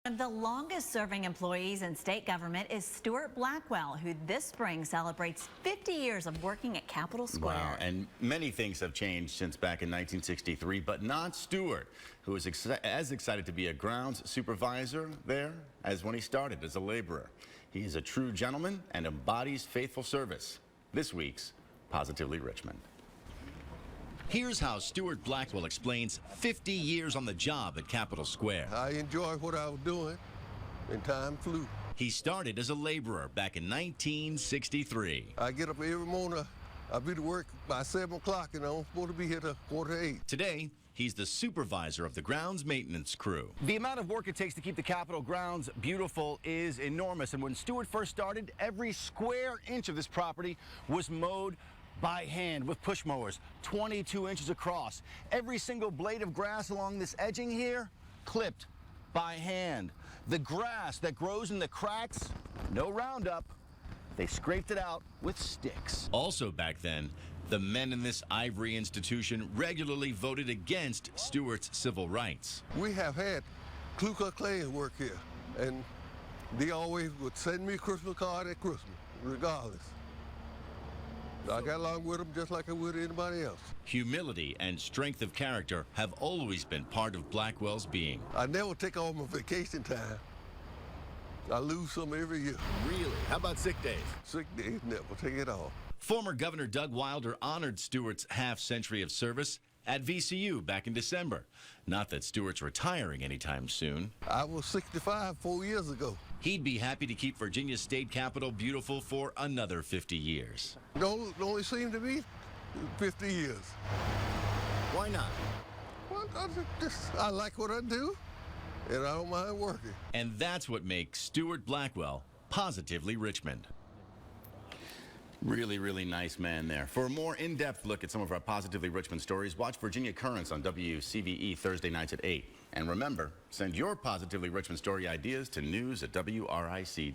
One of the longest-serving employees in state government is Stuart Blackwell, who this spring celebrates 50 years of working at Capitol Square. Wow, and many things have changed since back in 1963, but not Stuart, who is as excited to be a grounds supervisor there as when he started as a laborer. He is a true gentleman and embodies faithful service. This week's Positively Richmond. Here's how Stuart Blackwell explains 50 years on the job at Capitol Square. I enjoyed what I was doing, and time flew. He started as a laborer back in 1963. I get up every morning, I'll be to work by 7 o'clock, and I'm supposed to be here till 7:45. Today, he's the supervisor of the grounds maintenance crew. The amount of work it takes to keep the Capitol grounds beautiful is enormous. And when Stuart first started, every square inch of this property was mowed by hand with push mowers, 22 inches across. Every single blade of grass along this edging here, clipped by hand. The grass that grows in the cracks, no Roundup. They scraped it out with sticks. Also back then, the men in this ivory institution regularly voted against Stuart's civil rights. We have had Ku Klux Klan work here, and they always would send me a Christmas card at Christmas, regardless. I got along with them just like I would anybody else. Humility and strength of character have always been part of Blackwell's being. I never take all my vacation time. I lose some every year. Really? How about sick days? Sick days, never take it all. Former Governor Doug Wilder honored Stuart's half-century of service at VCU back in December. Not that Stuart's retiring anytime soon. I was 65 4 years ago. He'd be happy to keep Virginia's state capitol beautiful for another 50 years. It only seemed to be 50 years. Why not? Well, I like what I do, and I don't mind working. And that's what makes Stuart Blackwell positively Richmond. Really, really nice man there. For a more in-depth look at some of our Positively Richmond stories, watch Virginia Currents on WCVE Thursday nights at 8. And remember, send your Positively Richmond story ideas to news@WRIC.com.